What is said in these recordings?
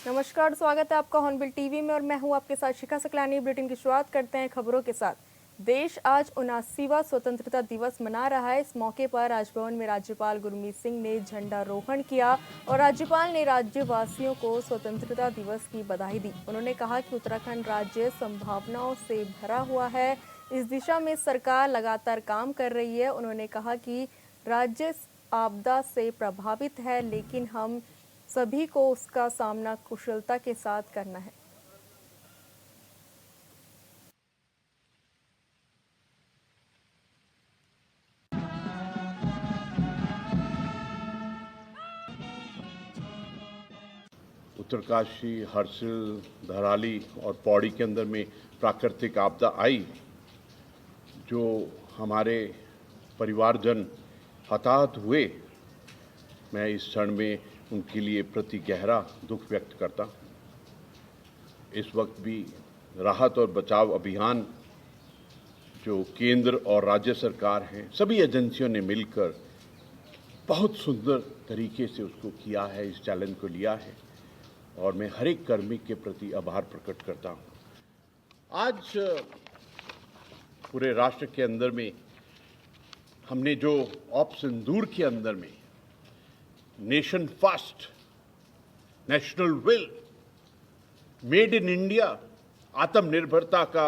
नमस्कार, स्वागत है आपका हॉर्नबिल टीवी में और मैं हूं आपके साथ शिखा सकलानी। बुलेटिन की शुरुआत करते हैं खबरों के साथ। देश आज 79वां स्वतंत्रता दिवस मना रहा है। इस मौके पर राजभवन में राज्यपाल गुरमीत सिंह ने झंडारोहण किया और राज्यपाल ने राज्यवासियों को स्वतंत्रता दिवस की बधाई दी। उन्होंने कहा कि उत्तराखंड राज्य संभावनाओं से भरा हुआ है। इस दिशा में सरकार लगातार काम कर रही है। उन्होंने कहा कि राज्य आपदा से प्रभावित है, लेकिन हम सभी को उसका सामना कुशलता के साथ करना है। उत्तरकाशी, हर्षिल, धराली और पौड़ी के अंदर में प्राकृतिक आपदा आई, जो हमारे परिवारजन हताहत हुए, मैं इस क्षण में उनके लिए प्रति गहरा दुख व्यक्त करता हूँ। इस वक्त भी राहत और बचाव अभियान जो केंद्र और राज्य सरकार हैं, सभी एजेंसियों ने मिलकर बहुत सुंदर तरीके से उसको किया है, इस चैलेंज को लिया है और मैं हर एक कर्मी के प्रति आभार प्रकट करता हूँ। आज पूरे राष्ट्र के अंदर में हमने जो सिंदूर के अंदर में nation first, national will, made in India, आत्मनिर्भरता का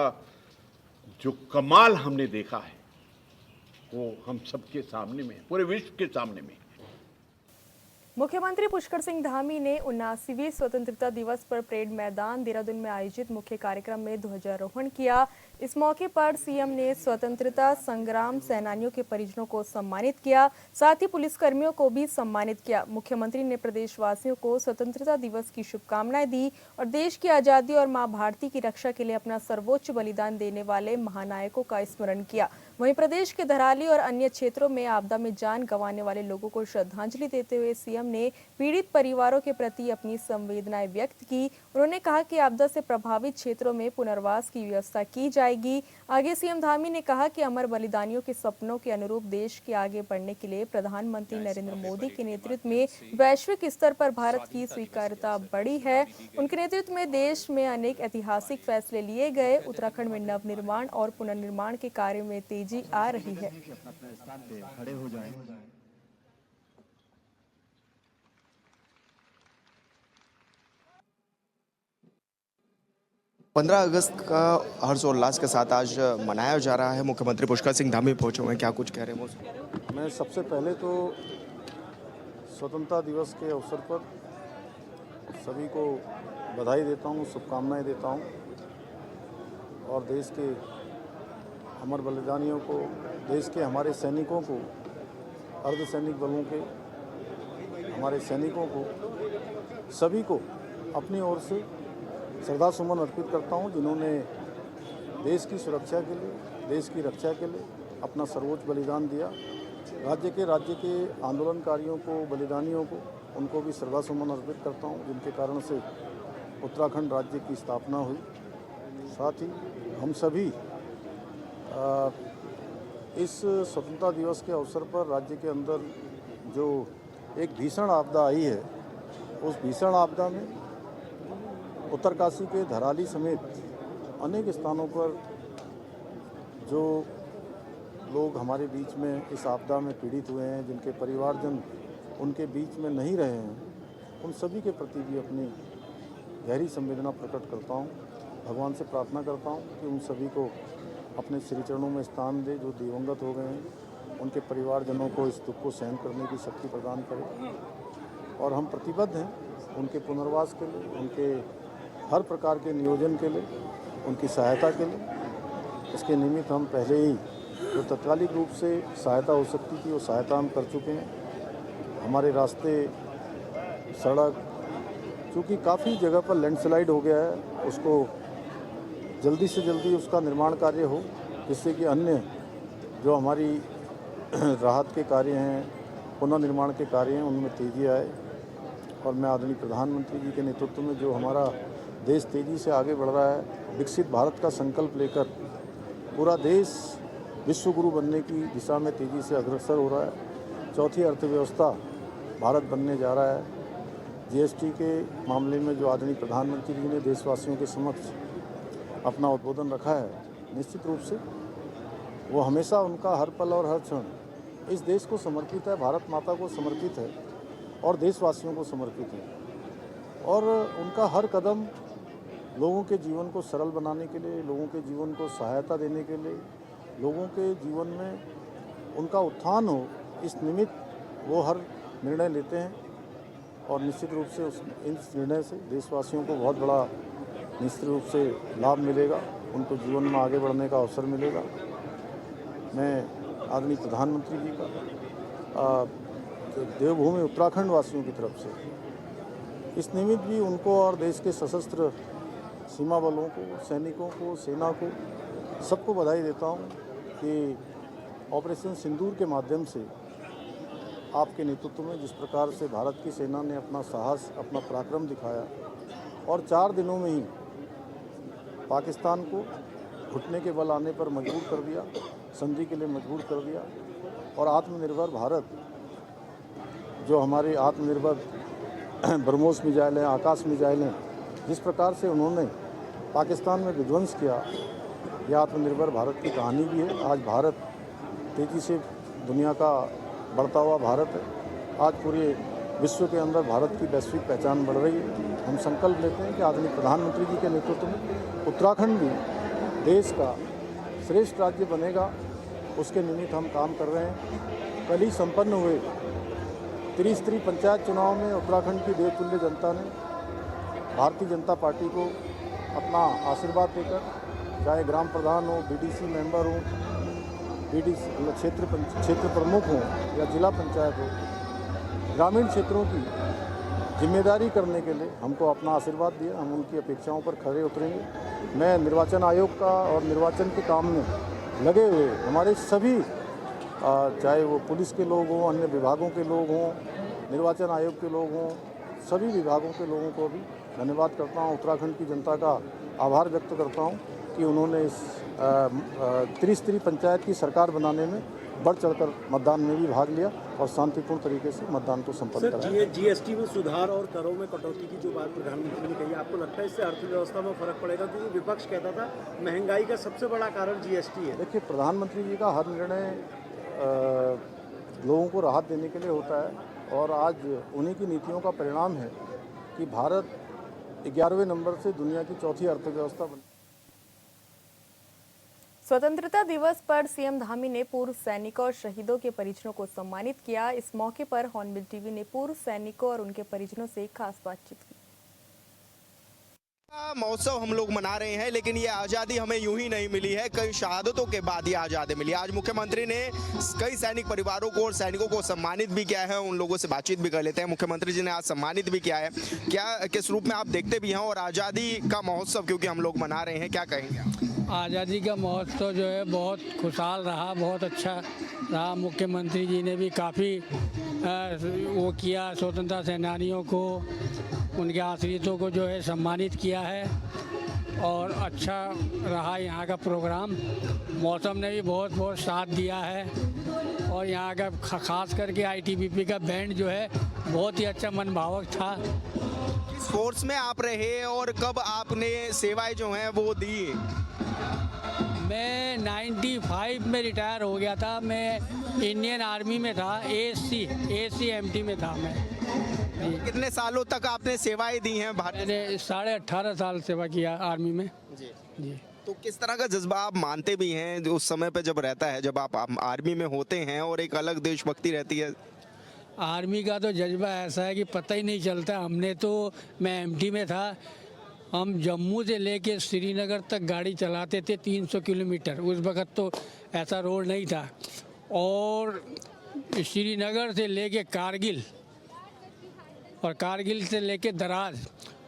जो कमाल हमने देखा है, वो हम सबके सामने में, पूरे विश्व के सामने में। मुख्यमंत्री पुष्कर सिंह धामी ने 79वें स्वतंत्रता दिवस पर परेड मैदान देहरादून में आयोजित मुख्य कार्यक्रम में ध्वजारोहण किया। इस मौके पर सीएम ने स्वतंत्रता संग्राम सेनानियों के परिजनों को सम्मानित किया, साथ ही पुलिसकर्मियों को भी सम्मानित किया। मुख्यमंत्री ने प्रदेशवासियों को स्वतंत्रता दिवस की शुभकामनाएं दी और देश की आजादी और मां भारती की रक्षा के लिए अपना सर्वोच्च बलिदान देने वाले महानायकों का स्मरण किया। वहीं प्रदेश के धराली और अन्य क्षेत्रों में आपदा में जान गंवाने वाले लोगों को श्रद्धांजलि देते हुए सीएम ने पीड़ित परिवारों के प्रति अपनी संवेदनाएं व्यक्त की। उन्होंने कहा कि आपदा से प्रभावित क्षेत्रों में पुनर्वास की व्यवस्था की जाएगी। आगे सीएम धामी ने कहा कि अमर बलिदानियों के सपनों के अनुरूप देश के आगे बढ़ने के लिए प्रधानमंत्री नरेंद्र मोदी के नेतृत्व में वैश्विक स्तर पर भारत की स्वीकार्यता बढ़ी है। उनके नेतृत्व में देश में अनेक ऐतिहासिक फैसले लिए गए। उत्तराखंड में नवनिर्माण और पुनर्निर्माण के कार्य में तेजी आ रही है। 15 अगस्त का हर्षोल्लास के साथ आज मनाया जा रहा है। मुख्यमंत्री पुष्कर सिंह धामी पहुंचे हुए हैं, क्या कुछ कह रहे हैं? मैं सबसे पहले तो स्वतंत्रता दिवस के अवसर पर सभी को बधाई देता हूं, शुभकामनाएं देता हूं और देश के अमर बलिदानियों को, देश के हमारे सैनिकों को, अर्धसैनिक बलों के हमारे सैनिकों को, सभी को अपनी ओर से श्रद्धा सुमन अर्पित करता हूं, जिन्होंने देश की सुरक्षा के लिए, देश की रक्षा के लिए अपना सर्वोच्च बलिदान दिया। राज्य के आंदोलनकारियों को, बलिदानियों को, उनको भी श्रद्धा सुमन अर्पित करता हूं, जिनके कारण से उत्तराखंड राज्य की स्थापना हुई। साथ ही हम सभी इस स्वतंत्रता दिवस के अवसर पर राज्य के अंदर जो एक भीषण आपदा आई है, उस भीषण आपदा में उत्तरकाशी के धराली समेत अनेक स्थानों पर जो लोग हमारे बीच में इस आपदा में पीड़ित हुए हैं, जिनके परिवारजन उनके बीच में नहीं रहे हैं, उन सभी के प्रति भी अपनी गहरी संवेदना प्रकट करता हूं। भगवान से प्रार्थना करता हूं कि उन सभी को अपने श्री चरणों में स्थान दे, जो दिवंगत हो गए हैं। उनके परिवारजनों को इस दुख को सहन करने की शक्ति प्रदान करे और हम प्रतिबद्ध हैं उनके पुनर्वास के लिए, उनके हर प्रकार के नियोजन के लिए, उनकी सहायता के लिए। इसके निमित्त हम पहले ही जो तत्कालिक रूप से सहायता हो सकती थी, वो सहायता हम कर चुके हैं। हमारे रास्ते, सड़क, चूँकि काफ़ी जगह पर लैंडस्लाइड हो गया है, उसको जल्दी से जल्दी उसका निर्माण कार्य हो, जिससे कि अन्य जो हमारी राहत के कार्य हैं, पुनर्निर्माण के कार्य हैं, उनमें तेज़ी आए। और मैं आदरणीय प्रधानमंत्री जी के नेतृत्व में जो हमारा देश तेज़ी से आगे बढ़ रहा है, विकसित भारत का संकल्प लेकर पूरा देश विश्व गुरु बनने की दिशा में तेज़ी से अग्रसर हो रहा है। चौथी अर्थव्यवस्था भारत बनने जा रहा है, जीएसटी के मामले में जो आदरणीय प्रधानमंत्री जी ने देशवासियों के समक्ष अपना उद्बोधन रखा है, निश्चित रूप से वो हमेशा उनका हर पल और हर क्षण इस देश को समर्पित है, भारत माता को समर्पित है और देशवासियों को समर्पित है। और उनका हर कदम लोगों के जीवन को सरल बनाने के लिए, लोगों के जीवन को सहायता देने के लिए, लोगों के जीवन में उनका उत्थान हो, इस निमित्त वो हर निर्णय लेते हैं। और निश्चित रूप से इस निर्णय से देशवासियों को बहुत बड़ा निश्चित रूप से लाभ मिलेगा, उनको जीवन में आगे बढ़ने का अवसर मिलेगा। मैं आदरणीय प्रधानमंत्री जी का देवभूमि उत्तराखंड वासियों की तरफ से इस निमित्त भी उनको और देश के सशस्त्र सीमा बलों को, सैनिकों को, सेना को, सबको बधाई देता हूं कि ऑपरेशन सिंदूर के माध्यम से आपके नेतृत्व में जिस प्रकार से भारत की सेना ने अपना साहस, अपना पराक्रम दिखाया और 4 दिनों में ही पाकिस्तान को घुटने के बल आने पर मजबूर कर दिया, संधि के लिए मजबूर कर दिया। और आत्मनिर्भर भारत, जो हमारी आत्मनिर्भर ब्रह्मोस मिसाइल हैं, आकाश मिसाइल हैं, जिस प्रकार से उन्होंने पाकिस्तान में विध्वंस किया, यह आत्मनिर्भर भारत की कहानी भी है। आज भारत तेज़ी से दुनिया का बढ़ता हुआ भारत है। आज पूरे विश्व के अंदर भारत की वैश्विक पहचान बढ़ रही है। हम संकल्प लेते हैं कि आदरणीय प्रधानमंत्री जी के नेतृत्व में उत्तराखंड भी देश का श्रेष्ठ राज्य बनेगा, उसके निमित्त हम काम कर रहे हैं। कल ही संपन्न हुए त्रिस्तरीय पंचायत चुनाव में उत्तराखंड की देवतुल्य जनता ने भारतीय जनता पार्टी को अपना आशीर्वाद देकर, चाहे ग्राम प्रधान हो, बीडीसी मेंबर हो, बीडीसी क्षेत्र प्रमुख हो या जिला पंचायत हो, ग्रामीण क्षेत्रों की जिम्मेदारी करने के लिए हमको अपना आशीर्वाद दिया। हम उनकी अपेक्षाओं पर खरे उतरेंगे। मैं निर्वाचन आयोग का और निर्वाचन के काम में लगे हुए हमारे सभी, चाहे वो पुलिस के लोग हों, अन्य विभागों के लोग हों, निर्वाचन आयोग के लोग हों, सभी विभागों के लोगों को भी धन्यवाद करता हूं। उत्तराखंड की जनता का आभार व्यक्त करता हूं कि उन्होंने इस त्रिस्तरीय पंचायत की सरकार बनाने में बढ़ चढ़कर मतदान में भी भाग लिया और शांतिपूर्ण तरीके से मतदान को संपन्न कराया। जीएसटी में सुधार और करों में कटौती की जो बात प्रधानमंत्री ने कही, आपको लगता है इससे अर्थव्यवस्था में फर्क पड़ेगा? क्योंकि विपक्ष कहता था महंगाई का सबसे बड़ा कारण जीएसटी है। देखिए, प्रधानमंत्री जी का हर निर्णय लोगों को राहत देने के लिए होता है और आज उन्हीं की नीतियों का परिणाम है कि भारत 11वें नंबर से दुनिया की चौथी अर्थव्यवस्था बनी। स्वतंत्रता दिवस पर सीएम धामी ने पूर्व सैनिकों और शहीदों के परिजनों को सम्मानित किया। इस मौके पर हॉर्नबिल टीवी ने पूर्व सैनिकों और उनके परिजनों से खास बातचीत की। महोत्सव हम लोग मना रहे हैं, लेकिन ये आज़ादी हमें यूं ही नहीं मिली है, कई शहादतों के बाद ये आज़ादी मिली। आज मुख्यमंत्री ने कई सैनिक परिवारों को और सैनिकों को सम्मानित भी किया है। उन लोगों से बातचीत भी कर लेते हैं। मुख्यमंत्री जी ने आज सम्मानित भी किया है, क्या किस रूप में आप देखते भी हैं? और आज़ादी का महोत्सव क्योंकि हम लोग मना रहे हैं, क्या कहेंगे आप? आज़ादी का महोत्सव जो है बहुत खुशहाल रहा, बहुत अच्छा रहा। मुख्यमंत्री जी ने भी काफ़ी वो किया, स्वतंत्रता सेनानियों को, उनके आश्रितों को जो है सम्मानित किया है और अच्छा रहा यहाँ का प्रोग्राम। मौसम ने भी बहुत बहुत साथ दिया है और यहाँ का खास करके आईटीबीपी का बैंड जो है बहुत ही अच्छा मनभावक था। किस फोर्स में आप रहे और कब आपने सेवाएं जो हैं वो दी? मैं 95 में रिटायर हो गया था। मैं इंडियन आर्मी में था, ASC MT में था मैं। कितने सालों तक आपने सेवाएं दी हैं भारत? मैंने 18.5 साल सेवा किया आर्मी में। जी। तो किस तरह का जज्बा आप मानते भी हैं जो उस समय पे जब रहता है, जब आप आर्मी में होते हैं और एक अलग देशभक्ति रहती है? आर्मी का तो जज्बा ऐसा है कि पता ही नहीं चलता। मैं MT में था, हम जम्मू से लेके श्रीनगर तक गाड़ी चलाते थे 300 किलोमीटर। उस वक़्त तो ऐसा रोड नहीं था। और श्रीनगर से लेके कारगिल और कारगिल से लेके दराज,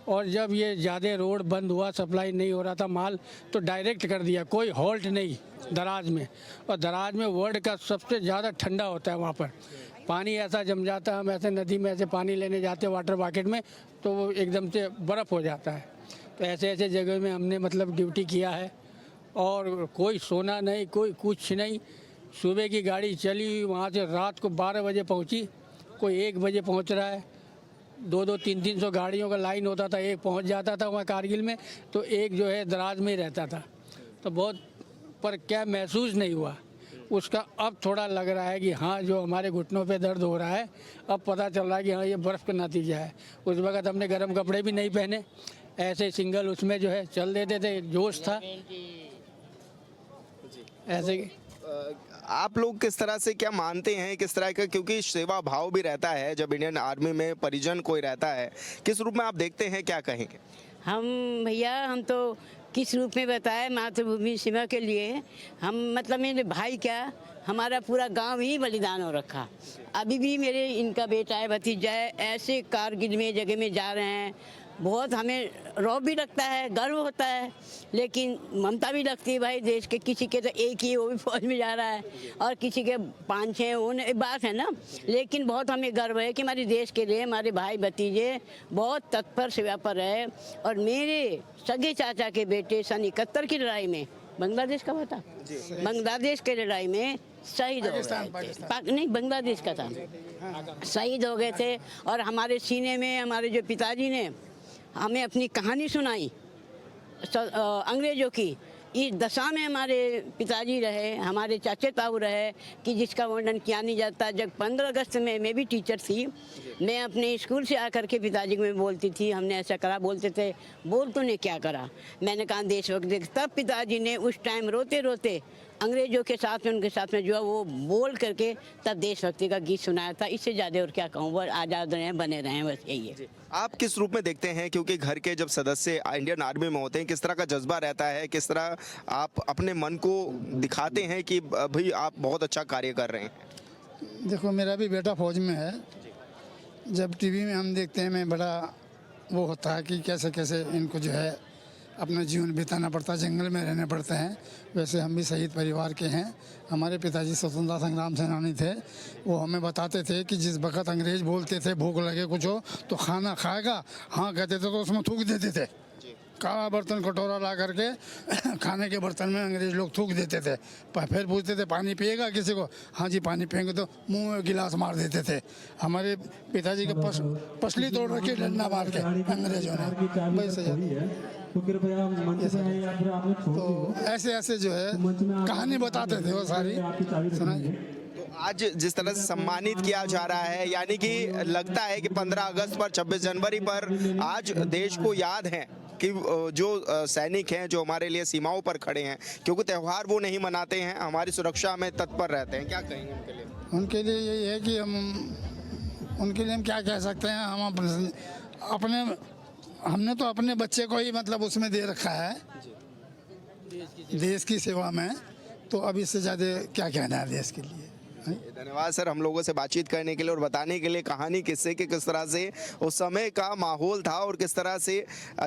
और जब ये ज़्यादा रोड बंद हुआ, सप्लाई नहीं हो रहा था माल, तो डायरेक्ट कर दिया, कोई हॉल्ट नहीं दराज में। और दराज में वर्ल्ड का सबसे ज़्यादा ठंडा होता है। वहाँ पर पानी ऐसा जम जाता है, हम ऐसे नदी में ऐसे पानी लेने जाते हैं वाटर बकेट में, तो वो एकदम से बर्फ़ हो जाता है। तो ऐसे ऐसे जगह में हमने मतलब ड्यूटी किया है और कोई सोना नहीं, कोई कुछ नहीं। सुबह की गाड़ी चली, वहाँ से रात को 12 बजे पहुँची, कोई 1 बजे पहुँच रहा है। 200 300 गाड़ियों का लाइन होता था, एक पहुंच जाता था वहाँ कारगिल में तो एक जो है दराज में ही रहता था। तो बहुत पर क्या महसूस नहीं हुआ उसका। अब थोड़ा लग रहा है कि हाँ जो हमारे घुटनों पे दर्द हो रहा है अब पता चल रहा है कि हाँ ये बर्फ़ का नतीजा है। उस वक़्त हमने गर्म कपड़े भी नहीं पहने, ऐसे सिंगल उसमें जो है चल देते थे, जोश था ऐसे। आप लोग किस तरह से क्या मानते हैं, किस तरह का, क्योंकि सेवा भाव भी रहता है जब इंडियन आर्मी में परिजन कोई रहता है, किस रूप में आप देखते हैं, क्या कहेंगे? हम भैया हम तो किस रूप में बताएं, मातृभूमि सीमा के लिए हम मतलब मेरे भाई क्या हमारा पूरा गांव ही बलिदान हो रखा। अभी भी मेरे इनका बेटा है, भतीजा है, ऐसे कारगिल में जगह में जा रहे हैं। बहुत हमें रौब भी लगता है, गर्व होता है, लेकिन ममता भी लगती है भाई देश के। किसी के तो एक ही वो भी फौज में जा रहा है और किसी के 5-6 वो बात है ना, लेकिन बहुत हमें गर्व है कि हमारे देश के लिए हमारे भाई भतीजे बहुत तत्पर सेवा पर रहे। और मेरे सगे चाचा के बेटे सन 71 की लड़ाई में, बांग्लादेश का था, बांग्लादेश के लड़ाई में शहीद हो गए थे। नहीं, बांग्लादेश का था, शहीद हो गए थे। और हमारे सीने में हमारे जो पिताजी ने हमें अपनी कहानी सुनाई अंग्रेजों की, इस दशा में हमारे पिताजी रहे, हमारे चाचे ताऊ रहे कि जिसका वर्णन किया नहीं जाता। जब 15 अगस्त में मैं भी टीचर थी, मैं अपने स्कूल से आकर के पिताजी को मैं बोलती थी हमने ऐसा करा, बोलते थे बोल तूने क्या करा, मैंने कहा देशभक्त। तब पिताजी ने उस टाइम रोते रोते अंग्रेजों के साथ में उनके साथ में जो है वो बोल करके तब देशभक्ति का गीत सुनाया था। इससे ज़्यादा और क्या कहूँ, वो आज़ाद रहें, बने रहें, बस यही है। आप किस रूप में देखते हैं, क्योंकि घर के जब सदस्य इंडियन आर्मी में होते हैं, किस तरह का जज्बा रहता है, किस तरह आप अपने मन को दिखाते हैं कि भाई आप बहुत अच्छा कार्य कर रहे हैं? देखो मेरा भी बेटा फौज में है। जब टीवी में हम देखते हैं मैं बड़ा वो होता है कि कैसे कैसे इनको जो है अपना जीवन बिताना पड़ता है, जंगल में रहने पड़ते हैं। वैसे हम भी शहीद परिवार के हैं। हमारे पिताजी स्वतंत्रता संग्राम सेनानी थे। वो हमें बताते थे कि जिस वक्त अंग्रेज बोलते थे भूख लगे कुछ हो तो खाना खाएगा, हाँ कहते थे तो उसमें थूक देते थे। काला बर्तन कटोरा ला करके खाने के बर्तन में अंग्रेज लोग थूक देते थे। फिर पूछते थे पानी पिएगा किसी को, हाँ जी पानी पिएंगे, तो मुंह में गिलास मार देते थे। हमारे पिताजी के पसली तोड़ रखी डंडा मार के अंग्रेजों ने। वैसे तो ऐसे ऐसे जो है कहानी बताते थे वो सारी सुनाई। तो आज जिस तरह से सम्मानित किया जा रहा है, यानी कि लगता है कि 15 अगस्त पर, 26 जनवरी पर आज देश को याद है कि जो सैनिक हैं जो हमारे लिए सीमाओं पर खड़े हैं, क्योंकि त्यौहार वो नहीं मनाते हैं, हमारी सुरक्षा में तत्पर रहते हैं। क्या कहेंगे उनके लिए? उनके लिए यही है कि उनके लिए हम क्या कह सकते हैं। हम हमने तो अपने बच्चे को ही मतलब उसमें दे रखा है देश की सेवा में, तो अब इससे ज़्यादा क्या कहना है देश के लिए। धन्यवाद सर, हम लोगों से बातचीत करने के लिए और बताने के लिए कहानी किस्से के किस तरह से उस समय का माहौल था और किस तरह से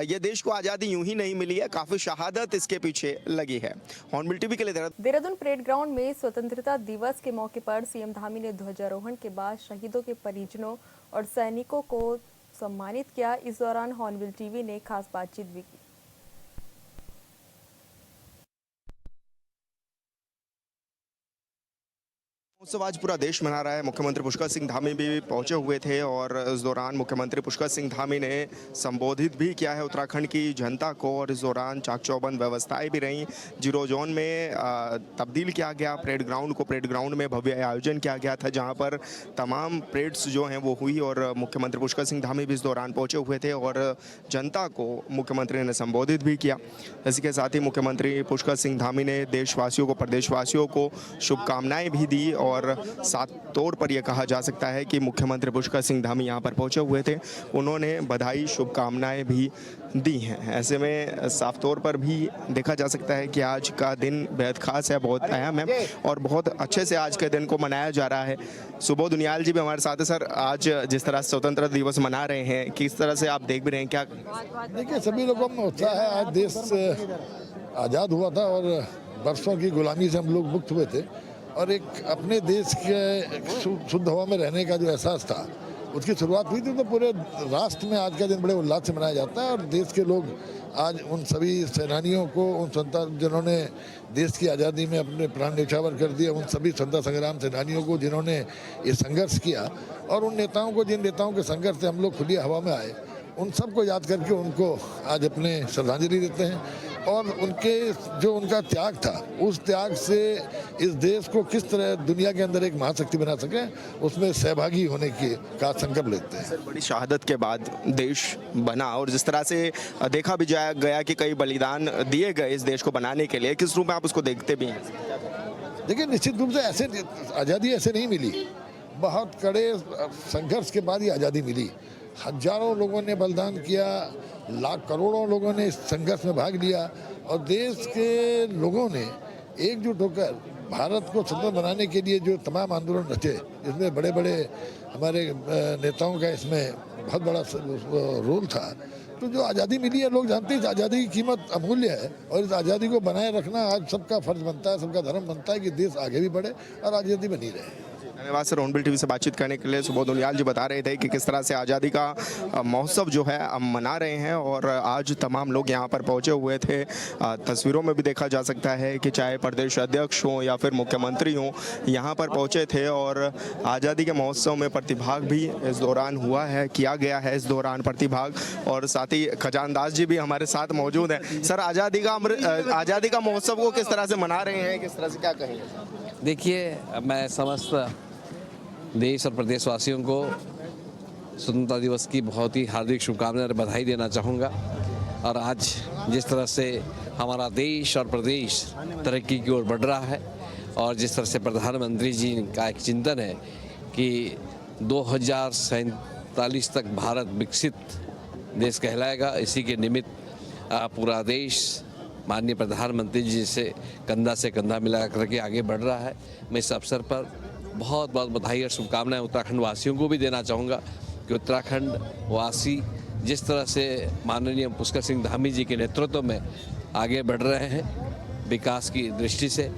ये देश को आज़ादी यूं ही नहीं मिली है, काफ़ी शहादत इसके पीछे लगी है। हॉर्नबिल टीवी के लिए देहरादून परेड ग्राउंड में स्वतंत्रता दिवस के मौके पर सीएम धामी ने ध्वजारोहण के बाद शहीदों के परिजनों और सैनिकों को सम्मानित किया। इस दौरान हॉर्नबिल टीवी ने खास बातचीत भी की। उत्सव आज पूरा देश मना रहा है। मुख्यमंत्री पुष्कर सिंह धामी भी पहुंचे हुए थे और इस दौरान मुख्यमंत्री पुष्कर सिंह धामी ने संबोधित भी किया है उत्तराखंड की जनता को। और इस दौरान चाक चौबंद व्यवस्थाएं भी रहीं। जीरो जोन में तब्दील किया गया परेड ग्राउंड को। परेड ग्राउंड में भव्य आयोजन किया गया था जहां पर तमाम परेड्स जो हैं वो हुई और मुख्यमंत्री पुष्कर सिंह धामी भी इस दौरान पहुँचे हुए थे और जनता को मुख्यमंत्री ने संबोधित भी किया। इसी के साथ ही मुख्यमंत्री पुष्कर सिंह धामी ने देशवासियों को, प्रदेशवासियों को शुभकामनाएँ भी दी। और साफ तौर पर यह कहा जा सकता है कि मुख्यमंत्री पुष्कर सिंह धामी यहाँ पर पहुँचे हुए थे, उन्होंने बधाई शुभकामनाएं भी दी हैं। ऐसे में साफ तौर पर भी देखा जा सकता है कि आज का दिन बेहद खास है, बहुत अहम है और बहुत अच्छे से आज के दिन को मनाया जा रहा है। सुबोध दुनियाल जी भी हमारे साथ हैं। सर, आज जिस तरह स्वतंत्रता दिवस मना रहे हैं, किस तरह से आप देख भी रहे हैं? क्या देखिए, सभी लोगों में उत्साह है। आज देश आज़ाद हुआ था और बरसों की गुलामी से हम लोग मुक्त हुए थे और एक अपने देश के शुद्ध हवा में रहने का जो एहसास था उसकी शुरुआत हुई थी। तो पूरे राष्ट्र में आज का दिन बड़े उल्लास से मनाया जाता है और देश के लोग आज उन सभी सेनानियों को, उन स्वतंत्रता जिन्होंने देश की आज़ादी में अपने प्राण न्यौछावर कर दिया, उन सभी स्वतंत्रता संग्राम सेनानियों को जिन्होंने ये संघर्ष किया, और उन नेताओं को, जिन नेताओं के संघर्ष से हम लोग खुली हवा में आए, उन सबको याद करके उनको आज अपने श्रद्धांजलि देते हैं। और उनके जो उनका त्याग था, उस त्याग से इस देश को किस तरह दुनिया के अंदर एक महाशक्ति बना सके, उसमें सहभागी होने की का संकल्प लेते हैं। सर, बड़ी शहादत के बाद देश बना और जिस तरह से देखा भी गया कि कई बलिदान दिए गए इस देश को बनाने के लिए, किस रूप में आप उसको देखते भी हैं? देखिए, निश्चित रूप से ऐसे आज़ादी ऐसे नहीं मिली, बहुत कड़े संघर्ष के बाद ही आज़ादी मिली। हजारों लोगों ने बलिदान किया, लाख करोड़ों लोगों ने इस संघर्ष में भाग लिया, और देश के लोगों ने एकजुट होकर भारत को स्वतंत्र बनाने के लिए जो तमाम आंदोलन रचे, जिसमें बड़े बड़े हमारे नेताओं का इसमें बहुत बड़ा रोल था। तो जो आज़ादी मिली है, लोग जानते हैं आज़ादी की कीमत अमूल्य है, और इस आज़ादी को बनाए रखना आज सबका फर्ज बनता है, सबका धर्म बनता है कि देश आगे भी बढ़े और आज़ादी बनी रहे। धन्यवाद सर। हॉर्नबिल टीवी से बातचीत करने के लिए सुबोध उनियाल जी बता रहे थे कि किस तरह से आज़ादी का महोत्सव जो है हम मना रहे हैं, और आज तमाम लोग यहाँ पर पहुँचे हुए थे। तस्वीरों में भी देखा जा सकता है कि चाहे प्रदेश अध्यक्ष हों या फिर मुख्यमंत्री हों, यहाँ पर पहुँचे थे, और आज़ादी के महोत्सव में प्रतिभाग भी इस दौरान हुआ है, किया गया है इस दौरान प्रतिभाग। और साथ ही खजानदास जी भी हमारे साथ मौजूद हैं। सर, आज़ादी का महोत्सव को किस तरह से मना रहे हैं, किस तरह से, क्या कहेंगे? देखिए, मैं समस्त देश और प्रदेशवासियों को स्वतंत्रता दिवस की बहुत ही हार्दिक शुभकामनाएं और बधाई देना चाहूँगा। और आज जिस तरह से हमारा देश और प्रदेश तरक्की की ओर बढ़ रहा है, और जिस तरह से प्रधानमंत्री जी का एक चिंतन है कि 2047 तक भारत विकसित देश कहलाएगा, इसी के निमित्त पूरा देश माननीय प्रधानमंत्री जी से कंधा मिला करके आगे बढ़ रहा है। मैं इस अवसर पर बहुत बहुत बधाई और शुभकामनाएं उत्तराखंड वासियों को भी देना चाहूँगा कि उत्तराखंड वासी जिस तरह से माननीय पुष्कर सिंह धामी जी के नेतृत्व में आगे बढ़ रहे हैं विकास की दृष्टि से,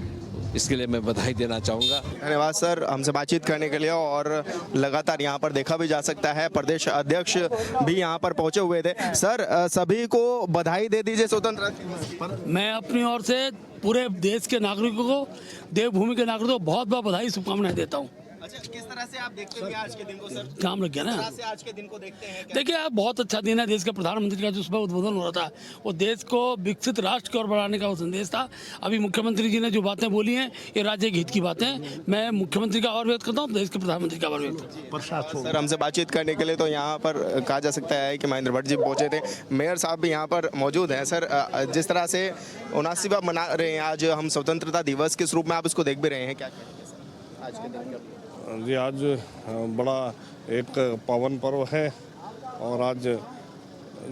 इसके लिए मैं बधाई देना चाहूँगा। धन्यवाद सर हमसे बातचीत करने के लिए। और लगातार यहाँ पर देखा भी जा सकता है प्रदेश अध्यक्ष भी यहाँ पर पहुँचे हुए थे। सर, सभी को बधाई दे दीजिए स्वतंत्रता दिवस पर। मैं अपनी ओर से पूरे देश के नागरिकों को, देवभूमि के नागरिकों को बहुत बहुत बधाई शुभकामनाएं देता हूँ। अच्छा, किस तरह से आप देखते हैं आज के दिन को सर? काम लग गया ना। किस तरह से आज के दिन को देखते हैं? देखिए, आप बहुत अच्छा दिन है। देश के प्रधानमंत्री का जो सुबह उद्बोधन हो रहा था, वो देश को विकसित राष्ट्र की ओर बढ़ाने का वो संदेश था। अभी मुख्यमंत्री जी ने जो बातें बोली हैं, ये राज्य के हित की बातें। मैं मुख्यमंत्री का आभार व्यक्त करता हूँ, देश के प्रधानमंत्री का आभार व्यक्त करता हूँ। सर, हमसे बातचीत करने के लिए तो यहाँ पर कहा जा सकता है कि महेंद्र भट्ट जी पहुँचे थे। मेयर साहब भी यहाँ पर मौजूद हैं। सर, जिस तरह से 79वां मना रहे हैं आज हम स्वतंत्रता दिवस, किस रूप में आप इसको देख भी रहे हैं, क्या कहेंगे सर आज के दिन? जी, आज बड़ा एक पावन पर्व है, और आज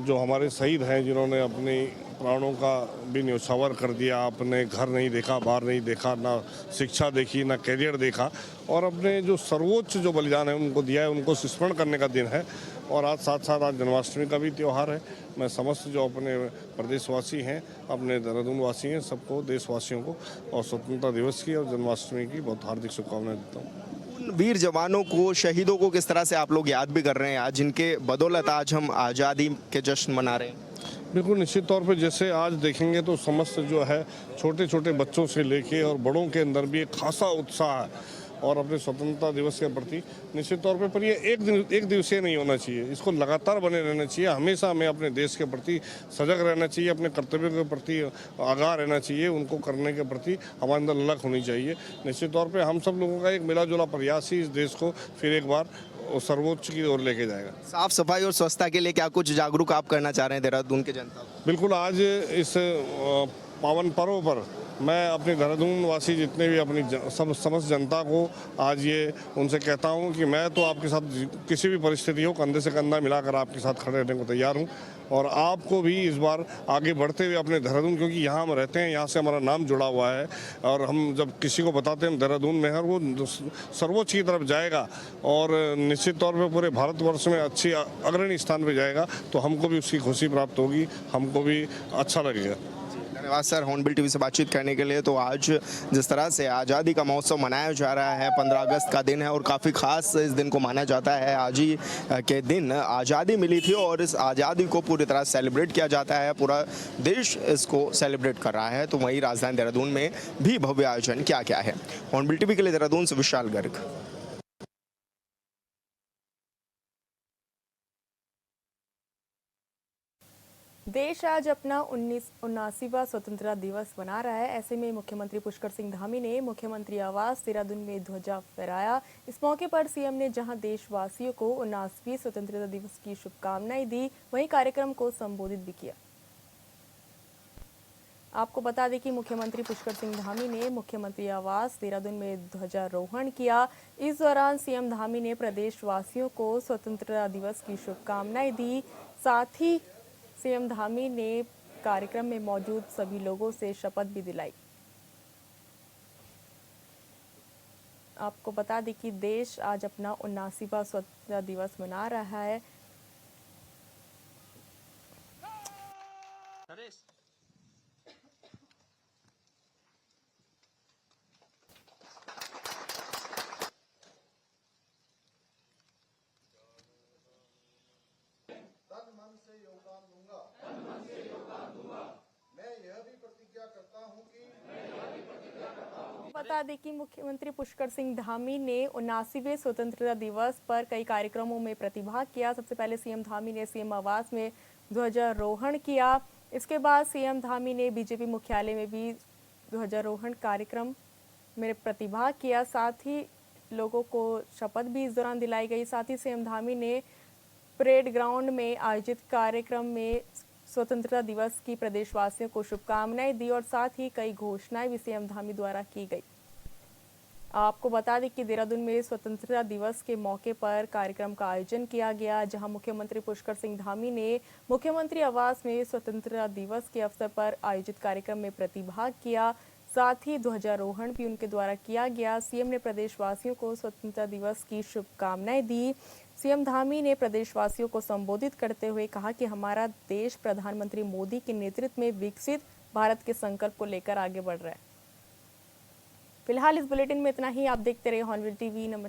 जो हमारे शहीद हैं जिन्होंने अपनी प्राणों का भी न्यौछावर कर दिया, अपने घर नहीं देखा, बाहर नहीं देखा, ना शिक्षा देखी, ना कैरियर देखा, और अपने जो सर्वोच्च जो बलिदान है उनको दिया है, उनको स्मरण करने का दिन है। और आज साथ साथ आज जन्माष्टमी का भी त्यौहार है। मैं समस्त जो अपने प्रदेशवासी हैं, अपने देहरादून वासी हैं, सबको, देशवासियों को और स्वतंत्रता दिवस की और जन्माष्टमी की बहुत हार्दिक शुभकामनाएं देता हूँ। वीर जवानों को, शहीदों को किस तरह से आप लोग याद भी कर रहे हैं आज, जिनके बदौलत आज हम आज़ादी के जश्न मना रहे हैं? बिल्कुल, निश्चित तौर पे जैसे आज देखेंगे तो समस्त जो है छोटे छोटे बच्चों से लेके और बड़ों के अंदर भी एक खासा उत्साह है, और अपने स्वतंत्रता दिवस के प्रति निश्चित तौर पर ये एक दिवसीय नहीं होना चाहिए, इसको लगातार बने रहना चाहिए। हमेशा हमें अपने देश के प्रति सजग रहना चाहिए, अपने कर्तव्यों के प्रति आगाह रहना चाहिए, उनको करने के प्रति हमारे अंदर ललक होनी चाहिए। निश्चित तौर पे हम सब लोगों का एक मिला जुला प्रयास ही इस देश को फिर एक बार सर्वोच्च की ओर लेके जाएगा। साफ सफाई और स्वच्छता के लिए क्या कुछ जागरूक आप करना चाह रहे हैं देहरादून के जनता को? बिल्कुल, आज इस पावन पर्व पर मैं अपने देहरादून वासी जितने भी अपनी समस्त जनता को आज ये उनसे कहता हूँ कि मैं तो आपके साथ किसी भी परिस्थिति हो कंधे से कंधा मिलाकर आपके साथ खड़े रहने को तैयार हूँ, और आपको भी इस बार आगे बढ़ते हुए अपने देहरादून, क्योंकि यहाँ हम रहते हैं, यहाँ से हमारा नाम जुड़ा हुआ है, और हम जब किसी को बताते हैं हम देहरादून में हैं, वो सर्वोच्च की तरफ जाएगा और निश्चित तौर पर पूरे भारतवर्ष में अच्छी अग्रणी स्थान पर जाएगा, तो हमको भी उसकी खुशी प्राप्त होगी, हमको भी अच्छा लगेगा। धन्यवाद सर हॉर्नबिल टीवी से बातचीत करने के लिए। तो आज जिस तरह से आज़ादी का महोत्सव मनाया जा रहा है, 15 अगस्त का दिन है और काफ़ी खास इस दिन को माना जाता है। आज ही के दिन आज़ादी मिली थी और इस आज़ादी को पूरी तरह सेलिब्रेट किया जाता है, पूरा देश इसको सेलिब्रेट कर रहा है। तो वहीं राजधानी देहरादून में भी भव्य आयोजन किया गया है। हॉर्नबिल टीवी के लिए देहरादून से विशाल गर्ग। देश आज अपना 79वां स्वतंत्रता दिवस मना रहा है। ऐसे में मुख्यमंत्री पुष्कर सिंह धामी ने मुख्यमंत्री आवास देहरादून में ध्वजा फहराया। इस मौके पर सीएम ने जहां देशवासियों को 79वें स्वतंत्रता दिवस की शुभकामनाएं दी, वहीं कार्यक्रम को संबोधित भी किया। आपको बता दें कि मुख्यमंत्री पुष्कर सिंह धामी ने मुख्यमंत्री आवास देहरादून में ध्वजारोहण किया। इस दौरान सीएम धामी ने प्रदेशवासियों को स्वतंत्रता दिवस की शुभकामनाएं दी। साथ ही सीएम धामी ने कार्यक्रम में मौजूद सभी लोगों से शपथ भी दिलाई। आपको बता दें कि देश आज अपना 79वां स्वतंत्रता दिवस मना रहा है। बता दें कि मुख्यमंत्री पुष्कर सिंह धामी ने 79वें स्वतंत्रता दिवस पर कई कार्यक्रमों में प्रतिभाग किया। सबसे पहले सीएम धामी ने सीएम आवास में ध्वजारोहण किया। इसके बाद सीएम धामी ने बीजेपी मुख्यालय में भी ध्वजारोहण कार्यक्रम में प्रतिभाग किया। साथ ही लोगों को शपथ भी इस दौरान दिलाई गई। साथ ही सीएम धामी ने परेड ग्राउंड में आयोजित कार्यक्रम में स्वतंत्रता दिवस की प्रदेशवासियों को शुभकामनाएं दी और साथ ही कई घोषणाएं भी सीएम धामी द्वारा की गई। आपको बता दें कि देहरादून में स्वतंत्रता दिवस के मौके पर कार्यक्रम का आयोजन किया गया, जहां मुख्यमंत्री पुष्कर सिंह धामी ने मुख्यमंत्री आवास में स्वतंत्रता दिवस के अवसर पर आयोजित कार्यक्रम में प्रतिभाग किया। साथ ही ध्वजारोहण भी उनके द्वारा किया गया। सीएम ने प्रदेशवासियों को स्वतंत्रता दिवस की शुभकामनाएं दी। सीएम धामी ने प्रदेशवासियों को संबोधित करते हुए कहा कि हमारा देश प्रधानमंत्री मोदी के नेतृत्व में विकसित भारत के संकल्प को लेकर आगे बढ़ रहा है। फिलहाल इस बुलेटिन में इतना ही। आप देखते रहिए हॉर्नबिल टीवी। नमस्कार।